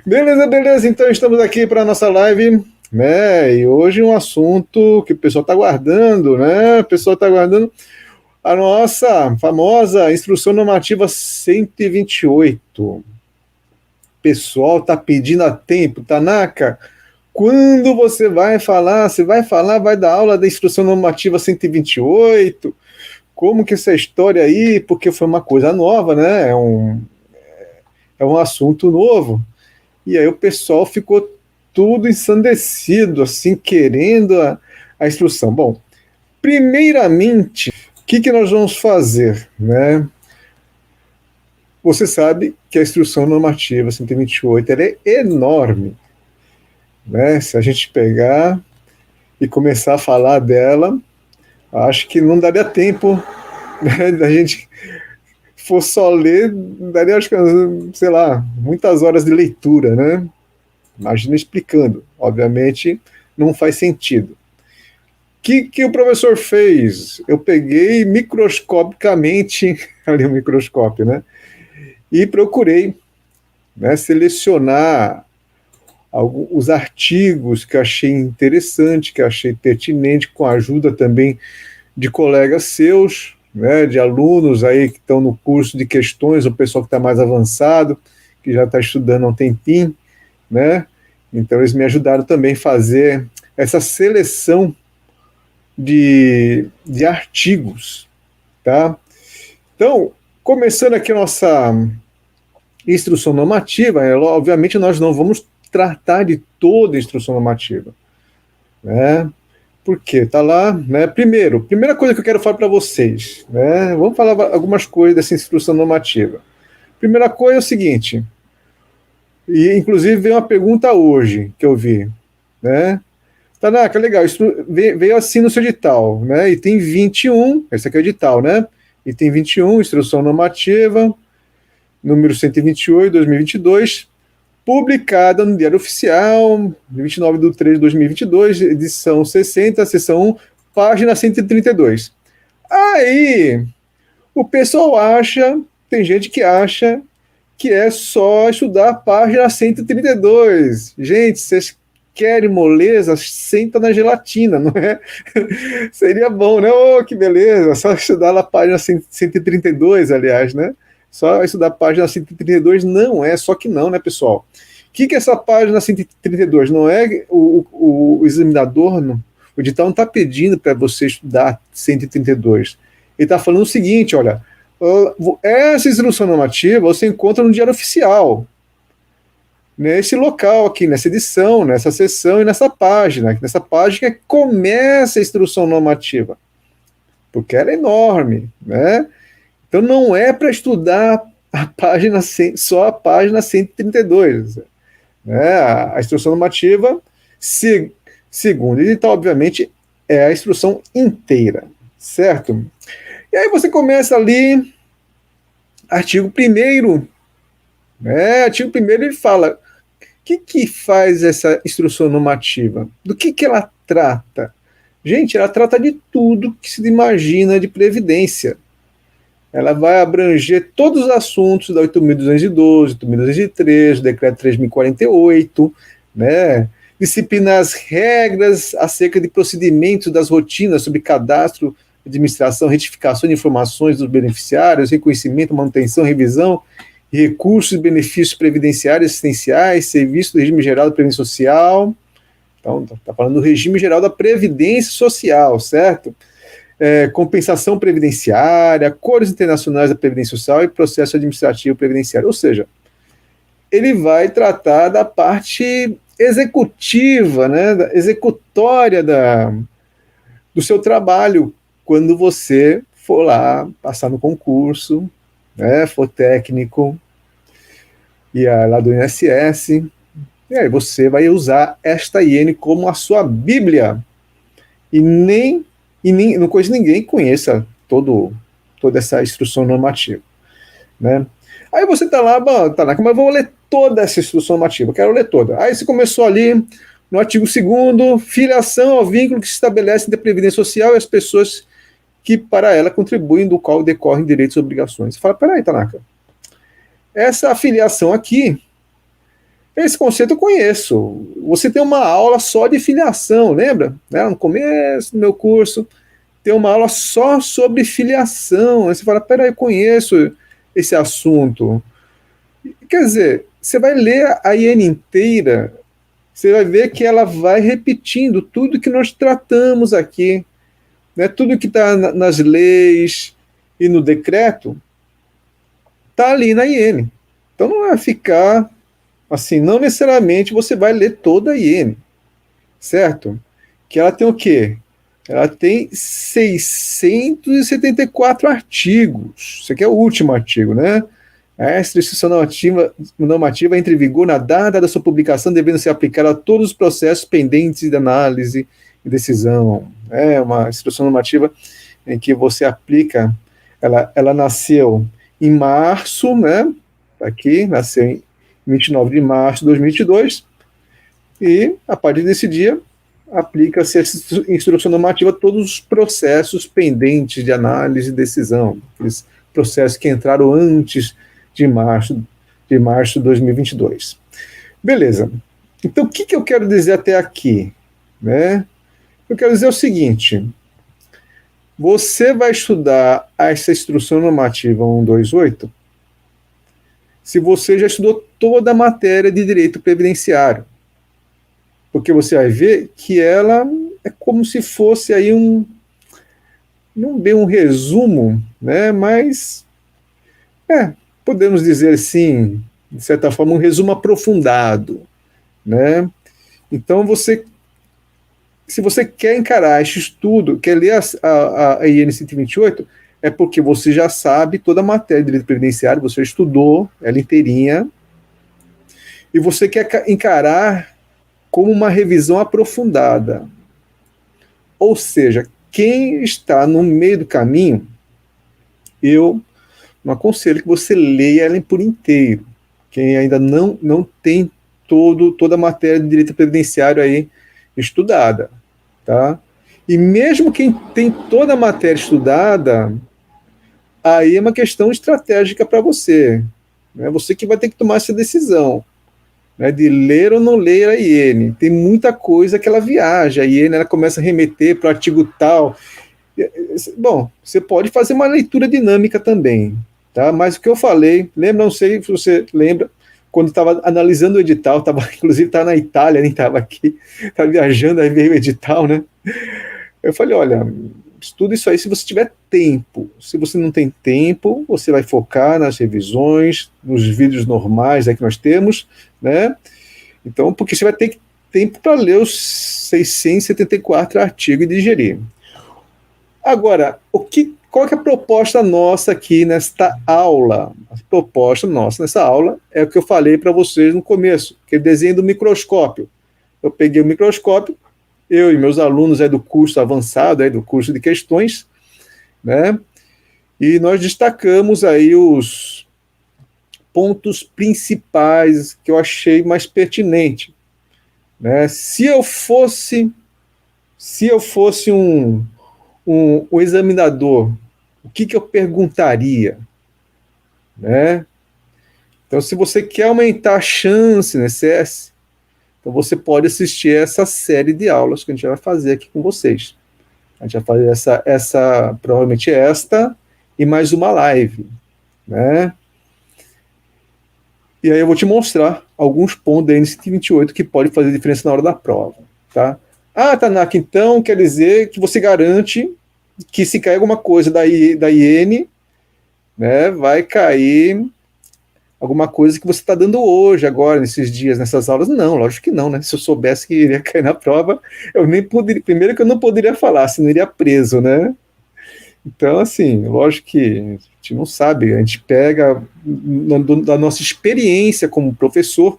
Beleza, beleza. Então estamos aqui para a nossa live, né? E hoje um assunto que o pessoal está guardando, né? O pessoal está guardando a nossa famosa Instrução Normativa 128. O pessoal está pedindo há tempo, Tanaka. Quando você vai falar? Você vai falar, vai dar aula da Instrução Normativa 128? Como que essa história aí? Porque foi uma coisa nova, né? É um assunto novo. E aí o pessoal ficou tudo ensandecido, assim, querendo a instrução. Bom, primeiramente, o que nós vamos fazer, né? Você sabe que a instrução normativa 128 ela é enorme, né? Se a gente pegar e começar a falar dela, acho que não daria tempo, né, da gente for só ler, daria, acho que, sei lá, muitas horas de leitura, né? Imagina explicando. Obviamente, não faz sentido. O que o professor fez? Eu peguei microscopicamente, ali o microscópio, né? E procurei, né, selecionar os artigos que achei interessante, que achei pertinente, com a ajuda também de colegas seus, né, de alunos aí que estão no curso de questões, o pessoal que está mais avançado, que já está estudando há um tempinho, né? Então eles me ajudaram também a fazer essa seleção de artigos, tá? Então, começando aqui a nossa instrução normativa, obviamente nós não vamos tratar de toda a instrução normativa, né? Porque tá lá, né? Primeira coisa que eu quero falar para vocês, né? Vamos falar algumas coisas dessa instrução normativa. Primeira coisa é o seguinte, e inclusive veio uma pergunta hoje que eu vi, né? Tanaka, legal, isso veio assim no seu edital, né? E tem 21, esse aqui é o edital, né? E tem 21, instrução normativa, número 128, 2022, publicada no Diário Oficial, 29 de 3 de 2022, edição 60, seção 1, página 132. Aí, o pessoal acha, tem gente que acha que é só estudar a página 132. Gente, vocês querem moleza? Senta na gelatina, não é? Seria bom, né? Oh, que beleza! Só estudar na página 132, aliás, né? Só estudar a página 132 não é, só que não, né, pessoal? O que é essa página 132? Não é o examinador, não, o edital não está pedindo para você estudar 132. Ele está falando o seguinte, olha, essa instrução normativa você encontra no Diário Oficial, nesse local aqui, nessa edição, nessa seção e nessa página que começa a instrução normativa, porque ela é enorme, né? Então não é para estudar a página só a página 132, né? A instrução normativa, segundo o edital, obviamente, é a instrução inteira, certo? E aí você começa ali, artigo 1º, né? Artigo 1º ele fala, o que faz essa instrução normativa? Do que ela trata? Gente, ela trata de tudo que se imagina de previdência. Ela vai abranger todos os assuntos da 8.212, 8.213, decreto 3.048, né? Disciplinar as regras acerca de procedimentos das rotinas sobre cadastro, administração, retificação de informações dos beneficiários, reconhecimento, manutenção, revisão, recursos e benefícios previdenciários assistenciais, serviço do regime geral da Previdência Social. Então, está falando do regime geral da Previdência Social, certo? Compensação previdenciária, acordos internacionais da Previdência Social e processo administrativo previdenciário. Ou seja, ele vai tratar da parte executiva, né, da executória do seu trabalho, quando você for lá passar no concurso, né, for técnico, e lá do INSS, e aí você vai usar esta IN como a sua Bíblia, e não conheço ninguém que conheça toda essa instrução normativa, né? Aí você está lá, Tanaka, mas eu vou ler toda essa instrução normativa, quero ler toda. Aí você começou ali no artigo 2º, filiação ao vínculo que se estabelece entre a Previdência Social e as pessoas que para ela contribuem, do qual decorrem direitos e obrigações. Você fala, peraí, Tanaka, essa afiliação aqui Esse conceito eu conheço. Você tem uma aula só de filiação, lembra? No começo do meu curso, tem uma aula só sobre filiação. Aí você fala, peraí, eu conheço esse assunto. Quer dizer, você vai ler a IN inteira, você vai ver que ela vai repetindo tudo que nós tratamos aqui, né? Tudo que está nas leis e no decreto, está ali na IN. Então não vai ficar assim, não necessariamente você vai ler toda a IN, certo? Que ela tem o quê? Ela tem 674 artigos. Isso aqui é o último artigo, né? Esta instituição normativa entra em vigor na data da sua publicação, devendo ser aplicada a todos os processos pendentes de análise e decisão. É uma instituição normativa em que você aplica. Ela nasceu em março, né? Aqui, nasceu em 29 de março de 2022, e a partir desse dia aplica-se essa instrução normativa a todos os processos pendentes de análise e decisão, aqueles processos que entraram antes de março de 2022. Beleza. Então, o que eu quero dizer até aqui? Né? Eu quero dizer o seguinte: você vai estudar essa instrução normativa 128 se você já estudou toda a matéria de direito previdenciário. Porque você vai ver que ela é como se fosse aí não bem um resumo, né? Mas podemos dizer assim, de certa forma, um resumo aprofundado, né? Então, se você quer encarar esse estudo, quer ler a IN 128, é porque você já sabe toda a matéria de direito previdenciário, você estudou ela inteirinha, e você quer encarar como uma revisão aprofundada. Ou seja, quem está no meio do caminho, eu não aconselho que você leia ela por inteiro. Quem ainda não tem toda a matéria de direito previdenciário aí estudada, tá? E mesmo quem tem toda a matéria estudada, aí é uma questão estratégica para você. Né? Você que vai ter que tomar essa decisão, né, de ler ou não ler a IN. Tem muita coisa que ela viaja. A IN ela começa a remeter para o artigo tal. Bom, você pode fazer uma leitura dinâmica também, tá? Mas o que eu falei, lembra, não sei se você lembra, quando estava analisando o edital, inclusive estava na Itália, nem estava aqui, estava viajando, aí veio o edital, né? Eu falei, olha, estuda isso aí se você tiver tempo. Se você não tem tempo, você vai focar nas revisões, nos vídeos normais aí que nós temos, né? Então, porque você vai ter tempo para ler os 674 artigos e digerir. Agora, qual é a proposta nossa aqui nesta aula? A proposta nossa nessa aula é o que eu falei para vocês no começo, que é o desenho do microscópio. Eu peguei o microscópio, eu e meus alunos do curso avançado, do curso de questões, né? E nós destacamos aí os pontos principais que eu achei mais pertinente, né? Se eu fosse um examinador, o que eu perguntaria, né? Então, se você quer aumentar a chance no CS, então você pode assistir essa série de aulas que a gente vai fazer aqui com vocês. A gente vai fazer provavelmente esta e mais uma live, né? E aí eu vou te mostrar alguns pontos da N128 que pode fazer diferença na hora da prova, tá? Ah, Tanaka, então quer dizer que você garante que se cair alguma coisa da IN, né, vai cair alguma coisa que você está dando hoje, agora, nesses dias, nessas aulas? Não, lógico que não, né? Se eu soubesse que iria cair na prova, eu nem poderia, primeiro que eu não poderia falar, senão iria preso, né? Então, assim, lógico que a gente não sabe, a gente pega da nossa experiência como professor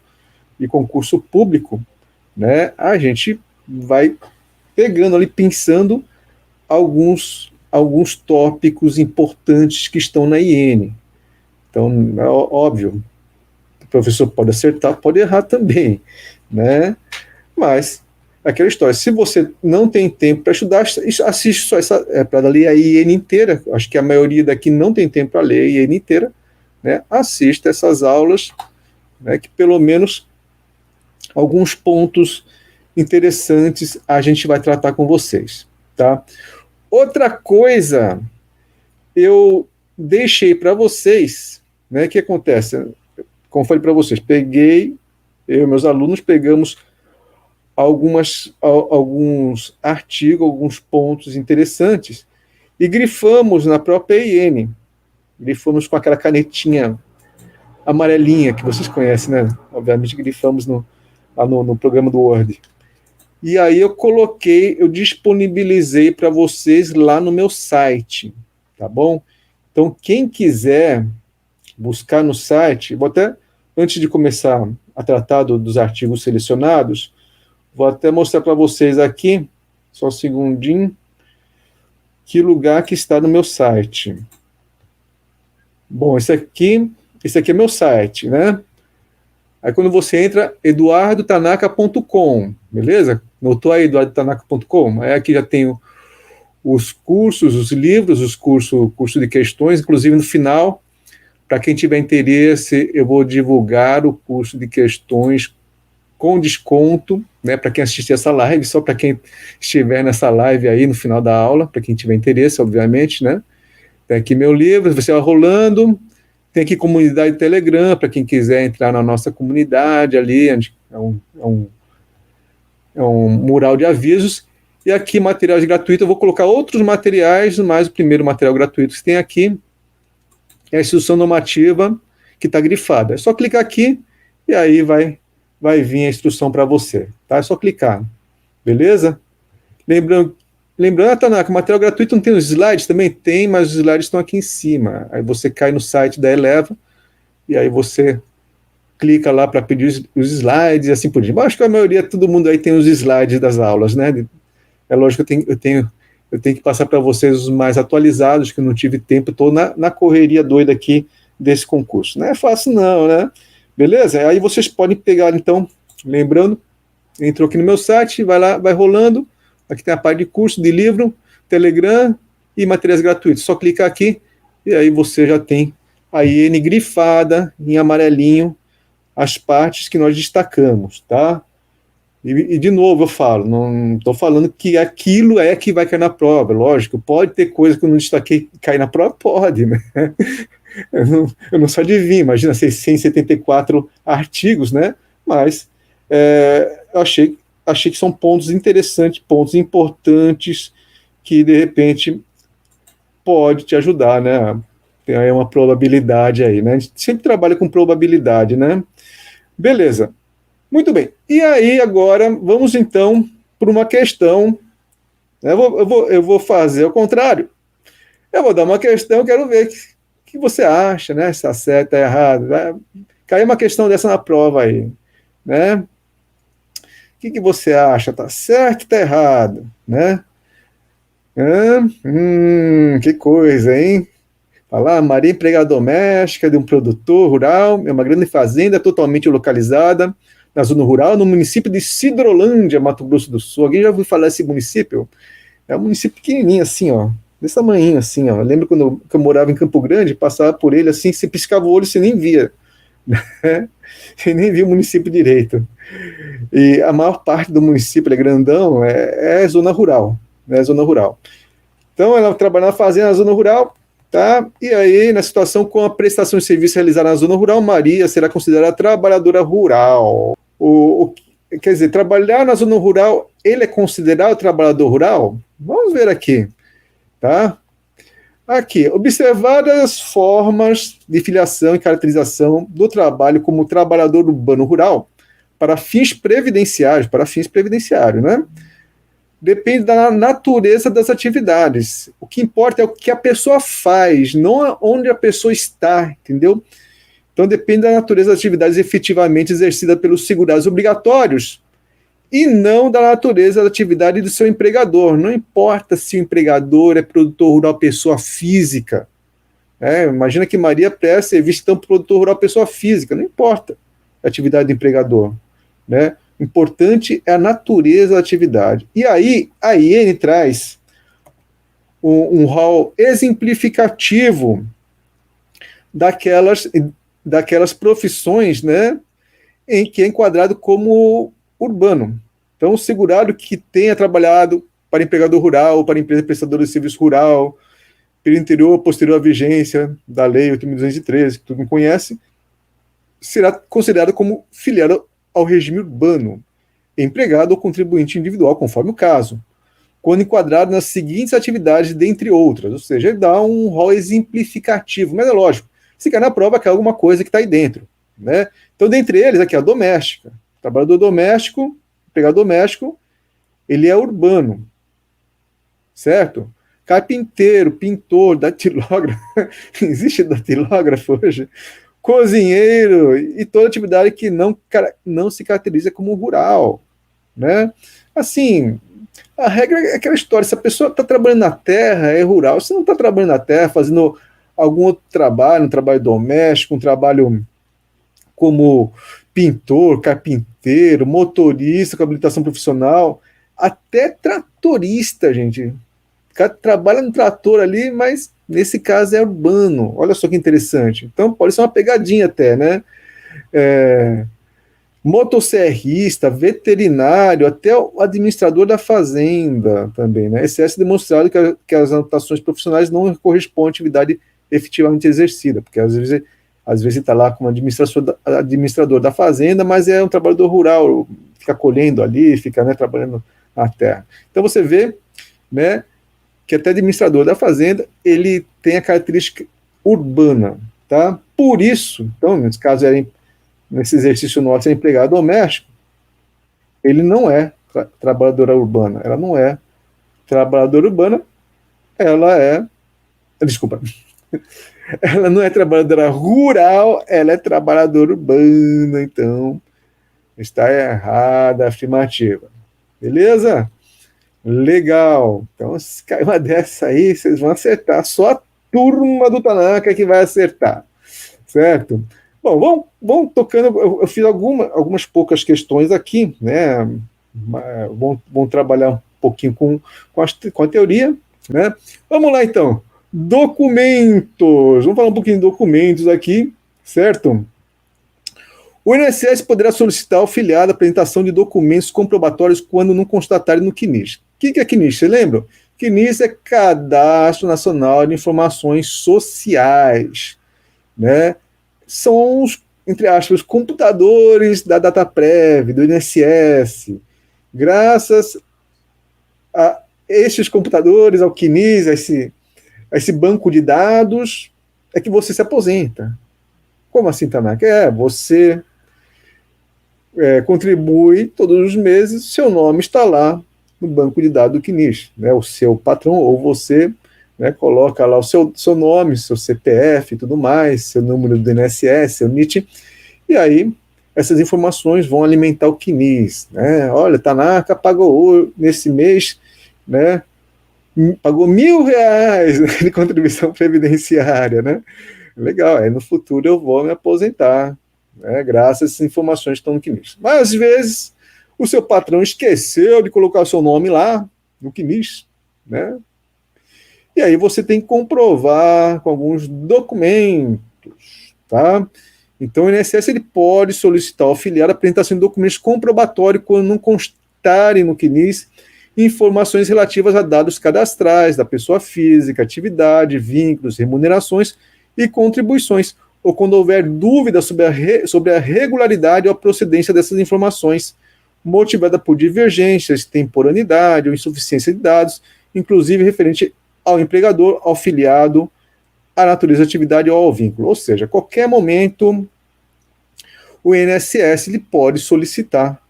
de concurso público, né? A gente vai pegando ali, pensando alguns tópicos importantes que estão na IN. Então, é óbvio, o professor pode acertar, pode errar também, né? Mas, aquela história, se você não tem tempo para estudar, assiste só para ler a IN inteira. Acho que a maioria daqui não tem tempo para ler a IN inteira, né? Assista essas aulas, né, que pelo menos alguns pontos interessantes a gente vai tratar com vocês, tá? Outra coisa, eu deixei para vocês, né? O que acontece? Como falei para vocês, eu e meus alunos pegamos alguns artigos, alguns pontos interessantes e grifamos na própria IN. Grifamos com aquela canetinha amarelinha que vocês conhecem, né? Obviamente grifamos no programa do Word. E aí eu disponibilizei para vocês lá no meu site, tá bom? Então, quem quiser buscar no site, vou até, antes de começar a tratar dos artigos selecionados, vou até mostrar para vocês aqui, só um segundinho, que lugar que está no meu site. Bom, esse aqui é meu site, né? Aí quando você entra, eduardotanaka.com, beleza? Notou aí, eduardotanaka.com? Aí aqui já tem os cursos, os livros, curso de questões, inclusive no final, para quem tiver interesse, eu vou divulgar o curso de questões com desconto, né, para quem assistir essa live, só para quem estiver nessa live aí no final da aula, para quem tiver interesse, obviamente, né? Tem aqui meu livro, você vai rolando, tem aqui comunidade Telegram, para quem quiser entrar na nossa comunidade ali, é um mural de avisos, e aqui materiais gratuitos, eu vou colocar outros materiais, mas o primeiro material gratuito que tem aqui é a instrução normativa que está grifada. É só clicar aqui e aí vai vir a instrução para você, tá? É só clicar, beleza? Lembrando, Tanaka, o material gratuito não tem os slides? Também tem, mas os slides estão aqui em cima. Aí você cai no site da Eleva e aí você clica lá para pedir os slides e assim por diante. Mas acho que a maioria, todo mundo aí tem os slides das aulas, né? É lógico que eu tenho que passar para vocês os mais atualizados, que eu não tive tempo, estou na correria doida aqui desse concurso. Não é fácil não, né? Beleza? Aí vocês podem pegar, então, lembrando, entrou aqui no meu site, vai lá, vai rolando, aqui tem a parte de curso, de livro, Telegram e materiais gratuitos. Só clicar aqui e aí você já tem a IN grifada em amarelinho as partes que nós destacamos, tá? E de novo eu falo, não estou falando que aquilo é que vai cair na prova, lógico, pode ter coisa que eu não destaquei cair na prova, pode, né? Eu não sou adivinho, imagina 674 artigos, né? Mas eu achei que são pontos interessantes, pontos importantes, que de repente pode te ajudar, né? Tem aí uma probabilidade aí, né? A gente sempre trabalha com probabilidade, né? Beleza. Muito bem. E aí, agora, vamos então para uma questão. Eu vou fazer o contrário. Eu vou dar uma questão, quero ver o que você acha, né? Se está certo, está errado. Vai cair uma questão dessa na prova aí, né? O que você acha? Está certo, está errado, né? Que coisa, hein? Falar, Maria empregada doméstica de um produtor rural, é uma grande fazenda totalmente localizada na zona rural, no município de Sidrolândia, Mato Grosso do Sul. Alguém já ouviu falar desse município? É um município pequenininho, assim, ó, desse tamanho, assim, ó. Eu lembro quando eu morava em Campo Grande, passava por ele, assim, você piscava o olho, você nem via, né? Você nem via o município direito. E a maior parte do município, ele é grandão, é zona rural, né? Zona rural. Então, ela trabalha na fazenda, na zona rural, tá? E aí, na situação com a prestação de serviço realizada na zona rural, Maria será considerada trabalhadora rural. Quer dizer, trabalhar na zona rural, ele é considerado trabalhador rural? Vamos ver aqui, tá? Aqui, observadas formas de filiação e caracterização do trabalho como trabalhador urbano rural para fins previdenciários, né? Depende da natureza das atividades. O que importa é o que a pessoa faz, não onde a pessoa está, entendeu? Então depende da natureza das atividades efetivamente exercidas pelos segurados obrigatórios e não da natureza da atividade do seu empregador. Não importa se o empregador é produtor rural pessoa física. Imagina que Maria presta serviço então produtor rural pessoa física. Não importa a atividade do empregador, né? O importante é a natureza da atividade. E aí, a IN traz um rol exemplificativo daquelas profissões, né, que é enquadrado como urbano. Então, o segurado que tenha trabalhado para empregador rural, para empresa prestadora de serviço rural, período anterior ou posterior à vigência da Lei 8.213, que todo mundo conhece, será considerado como filiado ao regime urbano, empregado ou contribuinte individual, conforme o caso, quando enquadrado nas seguintes atividades, dentre outras. Ou seja, ele dá um rol exemplificativo, mas é lógico, se quer na prova, quer alguma coisa que está aí dentro. Né? Então, dentre eles, aqui a doméstica. Trabalhador doméstico, empregado doméstico, ele é urbano, certo? Carpinteiro, pintor, datilógrafo, existe datilógrafo hoje? Cozinheiro e toda atividade que não se caracteriza como rural, né? Assim, a regra é aquela história, se a pessoa está trabalhando na terra, é rural. Se não está trabalhando na terra, fazendo algum outro trabalho, um trabalho doméstico, um trabalho como pintor, carpinteiro, motorista com habilitação profissional, até tratorista, gente. O cara trabalha no trator ali, mas nesse caso é urbano. Olha só que interessante. Então pode ser uma pegadinha até, né? Motosserrista, veterinário, até o administrador da fazenda também, né? Excesso demonstrado que as anotações profissionais não correspondem à atividade efetivamente exercida, porque às vezes ele está lá como administrador da fazenda, mas é um trabalhador rural, fica colhendo ali, fica, né, trabalhando na terra. Então você vê, né, que até administrador da fazenda, ele tem a característica urbana, tá? Por isso, então, nesse caso, nesse exercício nosso, é empregado doméstico, ele não é trabalhadora urbana, ela não é trabalhadora urbana, ela é, desculpa, ela não é trabalhadora rural, ela é trabalhadora urbana, então está errada a afirmativa. Beleza? Legal. Então, se cair uma dessa aí, vocês vão acertar. Só a turma do Tanaka que vai acertar. Certo? Bom, vamos tocando. Eu fiz algumas poucas questões aqui, né? Vamos trabalhar um pouquinho com a teoria, né? Vamos lá, então. Documentos. Vamos falar um pouquinho de documentos aqui, certo? O INSS poderá solicitar ao filiado a apresentação de documentos comprobatórios quando não constatarem no CNIS. O que é CNIS? Você lembra? CNIS é Cadastro Nacional de Informações Sociais, né? São os, entre aspas, computadores da Dataprev, do INSS. Graças a estes computadores, ao CNIS, a esse banco de dados, é que você se aposenta. Como assim, Tanaka? Você contribui todos os meses, seu nome está lá no banco de dados do CNIS, né? O seu patrão ou você, né, coloca lá o seu nome, seu CPF e tudo mais, seu número do INSS, seu NIT, e aí essas informações vão alimentar o CNIS, né? Olha, Tanaka pagou nesse mês, né, pagou R$ 1.000 de contribuição previdenciária, né? Legal, aí no futuro eu vou me aposentar, né, graças a essas informações que estão no CNIS. Mas às vezes o seu patrão esqueceu de colocar o seu nome lá no CNIS, né? E aí você tem que comprovar com alguns documentos, tá? Então o INSS ele pode solicitar ao filiado a apresentação de documentos comprobatórios quando não constarem no CNIS informações relativas a dados cadastrais da pessoa física, atividade, vínculos, remunerações e contribuições, ou quando houver dúvida sobre a regularidade ou a procedência dessas informações, motivada por divergências, temporaneidade ou insuficiência de dados, inclusive referente ao empregador, ao filiado, à natureza da atividade ou ao vínculo. Ou seja, a qualquer momento, o INSS ele pode solicitar: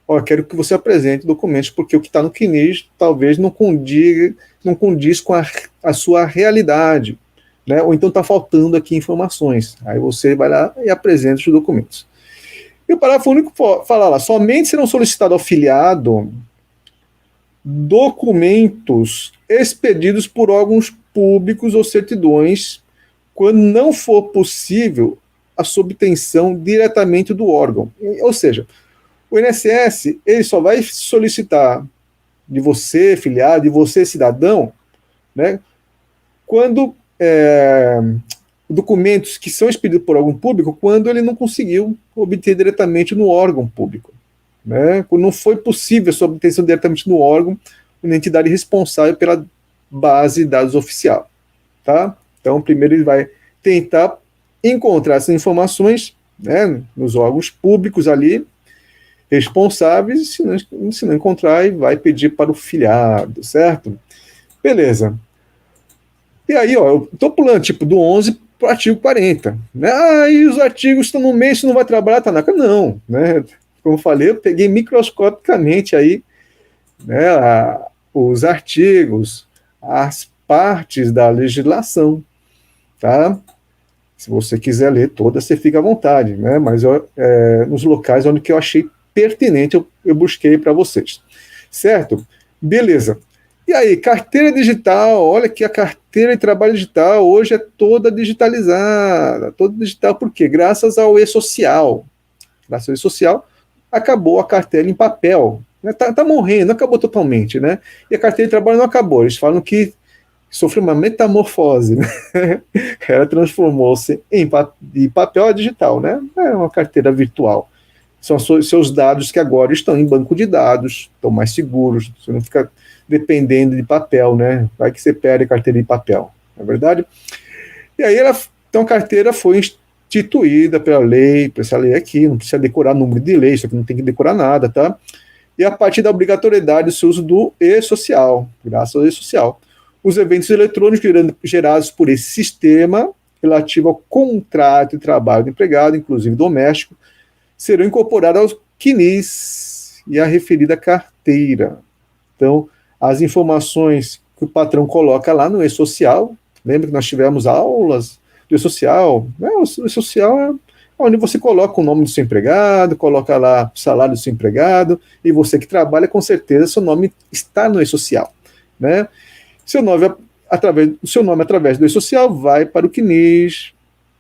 eu quero que você apresente documentos, porque o que está no CNIS talvez não condiz com a sua realidade, né? Ou então está faltando aqui informações. Aí você vai lá e apresenta os documentos. E o parágrafo único fala lá: somente serão solicitados ao filiado documentos expedidos por órgãos públicos ou certidões, quando não for possível a obtenção diretamente do órgão. Ou seja, o INSS ele só vai solicitar de você, filiado, de você, cidadão, né, quando documentos que são expedidos por órgão público quando ele não conseguiu obter diretamente no órgão público, né? Quando não foi possível a sua obtenção diretamente no órgão, na entidade responsável pela base de dados oficial, tá? Então, primeiro ele vai tentar encontrar essas informações, né, nos órgãos públicos ali, responsáveis, e se não encontrar, ele vai pedir para o filiado, certo? Beleza. E aí, ó, eu tô pulando, tipo, do 11 para o artigo 40. Né? Ah, e os artigos estão no meio, você não vai trabalhar, Tanaka? Não, né? Como eu falei, eu peguei microscopicamente aí, né, os artigos, as partes da legislação, tá? Se você quiser ler toda, você fica à vontade, né? Mas nos locais onde que eu achei pertinente, eu busquei para vocês. Certo? Beleza. E aí, carteira digital, olha que a carteira de trabalho digital hoje é toda digitalizada. Toda digital por quê? Graças ao e-social. Graças ao e-social, acabou a carteira em papel. Tá morrendo, não acabou totalmente, né? E a carteira de trabalho não acabou. Eles falam que sofreu uma metamorfose, né? Ela transformou-se de papel a digital, né? É uma carteira virtual. São seus dados que agora estão em banco de dados, estão mais seguros, você não fica dependendo de papel, né? Vai que você perde a carteira de papel, não é verdade? E aí, então a carteira foi instituída pela lei, por essa lei aqui, não precisa decorar número de lei, isso aqui não tem que decorar nada, tá? E a partir da obrigatoriedade do seu uso do e-social, graças ao e-social. Os eventos eletrônicos gerados por esse sistema, relativo ao contrato de trabalho do empregado, inclusive doméstico, serão incorporados ao CNIS e à referida carteira. Então, as informações que o patrão coloca lá no e-social, lembra que nós tivemos aulas do e-social? O e-social é onde você coloca o nome do seu empregado, coloca lá o salário do seu empregado, e você que trabalha, com certeza, seu nome está no e-social, né? Seu nome, através do e-social, vai para o CNIS,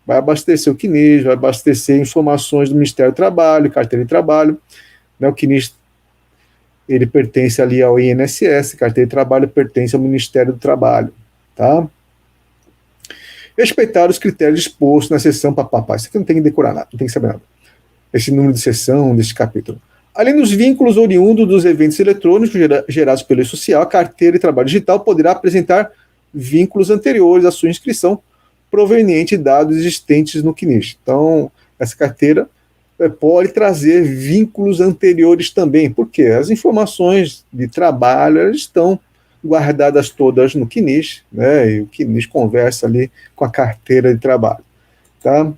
vai abastecer o CNIS, vai abastecer informações do Ministério do Trabalho, carteira de trabalho, né? O CNIS, ele pertence ali ao INSS, carteira de trabalho pertence ao Ministério do Trabalho, tá? Respeitar os critérios dispostos na seção papapá. Isso aqui não tem que decorar nada, não tem que saber nada. Esse número de seção, desse capítulo. Além dos vínculos oriundos dos eventos eletrônicos gerados pelo e-social, a carteira de trabalho digital poderá apresentar vínculos anteriores à sua inscrição, proveniente de dados existentes no CNIS. Então, essa carteira pode trazer vínculos anteriores também, porque as informações de trabalho elas estão guardadas todas no CNIS, né? E o CNIS conversa ali com a carteira de trabalho, tá?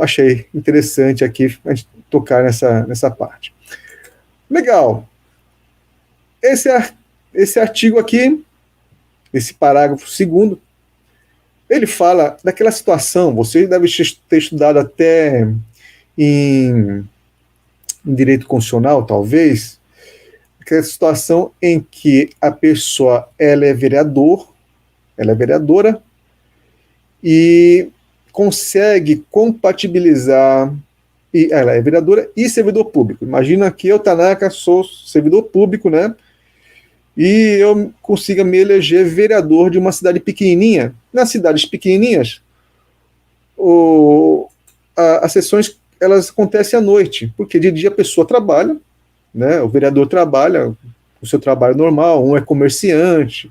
Achei interessante aqui a gente tocar nessa parte. Legal. Esse artigo aqui, esse parágrafo segundo, ele fala daquela situação, você deve ter estudado até em direito constitucional, talvez, aquela situação em que a pessoa ela é vereadora e consegue compatibilizar, e ela é vereadora e servidor público. Imagina que eu, Tanaka, sou servidor público, né? E eu consiga me eleger vereador de uma cidade pequenininha. Nas cidades pequenininhas, as sessões elas acontecem à noite, porque de dia a pessoa trabalha, né? O vereador trabalha o seu trabalho normal, um é comerciante,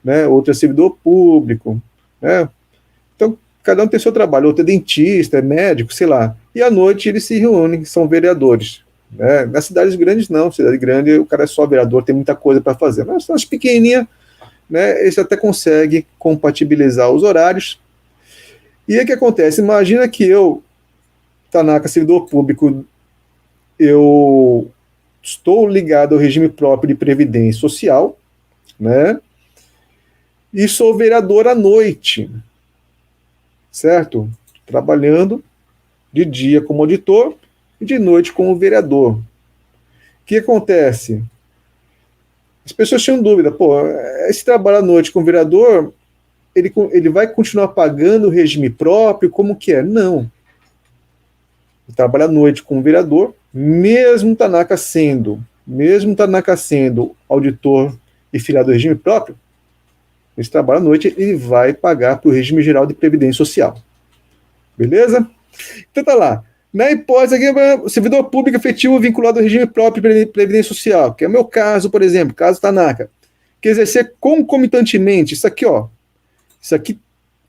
né? Outro é servidor público, né? Então, cada um tem seu trabalho, outro é dentista, é médico, sei lá. E à noite eles se reúnem, são vereadores. Né? Nas cidades grandes, não. Cidade grande, o cara é só vereador, tem muita coisa para fazer. Mas nas pequenininhas, né, eles até conseguem compatibilizar os horários. E aí o que acontece? Imagina que eu, Tanaka, servidor público, eu estou ligado ao regime próprio de previdência social, né? E sou vereador à noite, certo? Trabalhando de dia como auditor e de noite como vereador. O que acontece? As pessoas tinham dúvida, esse trabalho à noite como vereador, ele vai continuar pagando o regime próprio, como que é? Não. Ele trabalha à noite como vereador, mesmo Tanaka sendo auditor e filiado do regime próprio, Ele trabalha à noite, ele vai pagar para o regime geral de previdência social. Beleza? Então tá lá. Na hipótese aqui, o servidor público efetivo vinculado ao regime próprio de previdência social, que é o meu caso, por exemplo, caso Tanaka, que exercer concomitantemente, isso aqui, ó, isso aqui,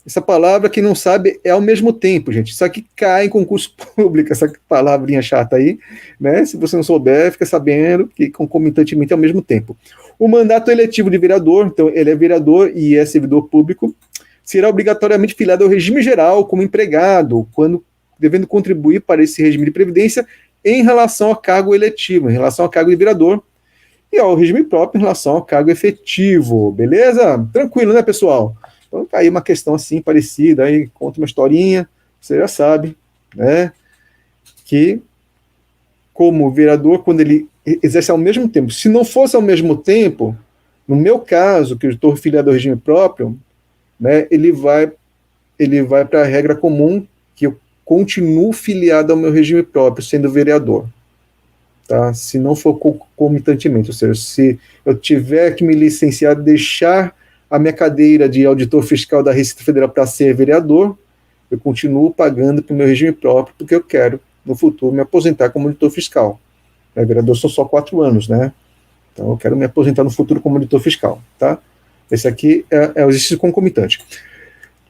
essa palavra, quem não sabe, é ao mesmo tempo, gente. Isso aqui cai em concurso público, essa palavrinha chata aí, né? Se você não souber, fica sabendo que concomitantemente é ao mesmo tempo. O mandato eletivo de vereador, então ele é vereador e é servidor público, será obrigatoriamente filiado ao regime geral como empregado, quando devendo contribuir para esse regime de previdência em relação ao cargo eletivo, em relação ao cargo de vereador, e ao regime próprio em relação ao cargo efetivo, beleza? Tranquilo, né, pessoal? Então tá aí uma questão assim parecida, aí conta uma historinha, você já sabe, né, que como vereador, quando ele exerce ao mesmo tempo, se não fosse ao mesmo tempo, no meu caso, que eu estou filiado ao regime próprio, né, ele vai para a regra comum, que eu continuo filiado ao meu regime próprio, sendo vereador. Tá? Se não for concomitantemente, ou seja, se eu tiver que me licenciar, deixar a minha cadeira de auditor fiscal da Receita Federal para ser vereador, eu continuo pagando para o meu regime próprio, porque eu quero, no futuro, me aposentar como auditor fiscal. Vereador são só 4 anos, né? Então eu quero me aposentar no futuro como auditor fiscal, tá? Esse aqui é o exercício concomitante.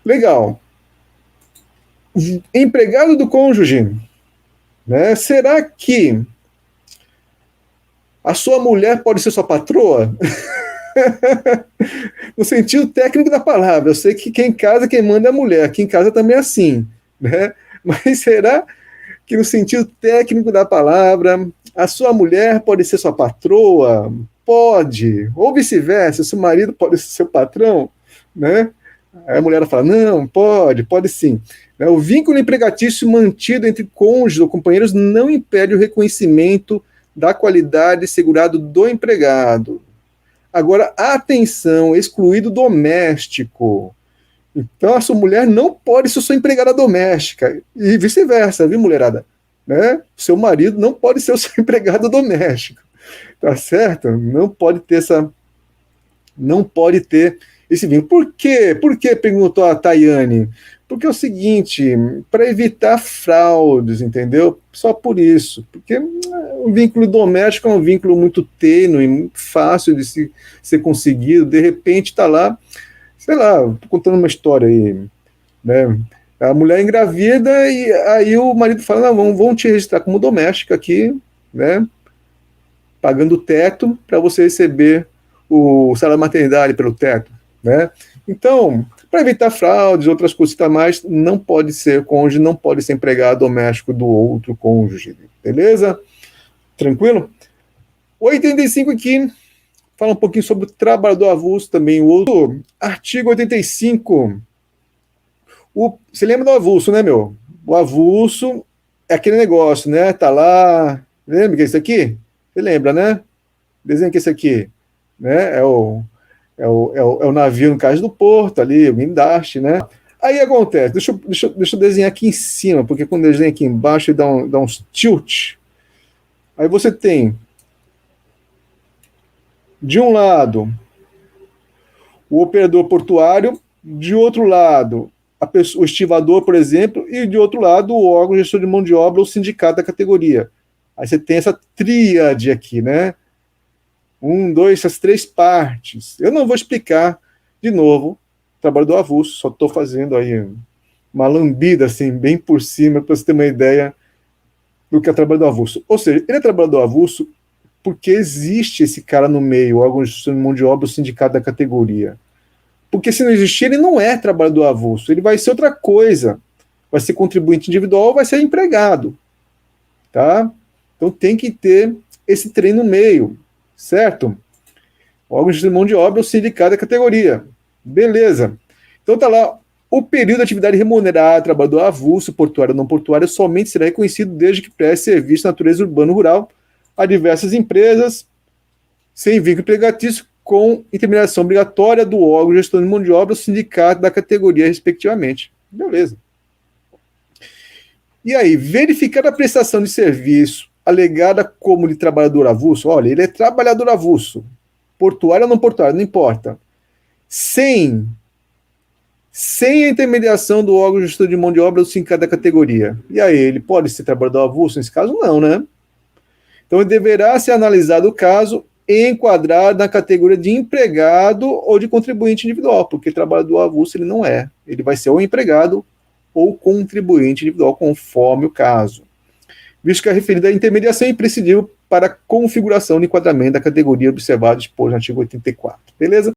Legal. Empregado do cônjuge, né? Será que a sua mulher pode ser sua patroa? No sentido técnico da palavra. Eu sei que quem casa, quem manda é a mulher. Aqui em casa também é assim, né? Mas será que no sentido técnico da palavra, a sua mulher pode ser sua patroa? Pode. Ou vice-versa, seu marido pode ser seu patrão, né? Aí a mulher fala, não, pode sim. O vínculo empregatício mantido entre cônjuges ou companheiros não impede o reconhecimento da qualidade segurado do empregado. Agora, atenção, excluído doméstico. Então, a sua mulher não pode ser sua empregada doméstica. E vice-versa, viu, mulherada? Né? Seu marido não pode ser o seu empregado doméstico. Tá certo? Não pode ter esse vínculo. Por quê? Por quê? Perguntou a Tayane. Porque é o seguinte, para evitar fraudes, entendeu? Só por isso. Porque o vínculo doméstico é um vínculo muito tênue, muito fácil de ser conseguido. De repente está lá, sei lá, estou contando uma história aí, né? A mulher engravida e aí o marido fala, não, vamos te registrar como doméstica aqui, né? Pagando o teto para você receber o salário maternidade pelo teto, né? Então, para evitar fraudes, outras coisas mais, não pode ser cônjuge, não pode ser empregado doméstico do outro cônjuge, beleza? Tranquilo? 85 aqui, fala um pouquinho sobre o trabalhador avulso também, o outro artigo 85. Você lembra do avulso, né, meu? O avulso é aquele negócio, né? Tá lá, lembra que é isso aqui? Você lembra, né? Desenho que é esse aqui, né? É o navio no cais do porto ali, o guindaste, né? Aí acontece, deixa eu desenhar aqui em cima, porque quando eu desenho aqui embaixo, dá uns tilt. Aí você tem, de um lado, o operador portuário, de outro lado, o estivador, por exemplo, e de outro lado, o órgão gestor de mão de obra ou sindicato da categoria. Aí você tem essa tríade aqui, né? 1, 2, essas 3 partes. Eu não vou explicar de novo o trabalho do avulso, só estou fazendo aí uma lambida, assim, bem por cima, para você ter uma ideia do que é o trabalho do avulso. Ou seja, ele é trabalhador avulso porque existe esse cara no meio, o órgão de mão de obra, o sindicato da categoria. Porque se não existir, ele não é trabalhador avulso, ele vai ser outra coisa. Vai ser contribuinte individual ou vai ser empregado. Tá? Então tem que ter esse trem no meio. Certo? Órgão de mão de obra, o sindicato da categoria. Beleza. Então tá lá. O período de atividade remunerada, trabalhador avulso, portuário ou não portuário, somente será reconhecido desde que preste serviço na natureza urbano-rural a diversas empresas, sem vínculo empregatício, com intermediação obrigatória do órgão gestor de mão de obra, o sindicato da categoria, respectivamente. Beleza. E aí, verificar a prestação de serviço alegada como de trabalhador avulso, olha, ele é trabalhador avulso, portuário ou não portuário, não importa. sem a intermediação do órgão gestor de mão de obra do sindicato da categoria. E aí, ele pode ser trabalhador avulso nesse caso? Não, né? Então, deverá ser analisado o caso e enquadrado na categoria de empregado ou de contribuinte individual, porque trabalhador avulso ele não é. Ele vai ser ou empregado ou contribuinte individual, conforme o caso. Visto que a referida intermediação é imprescindível para a configuração de enquadramento da categoria observada exposto no artigo 84. Beleza?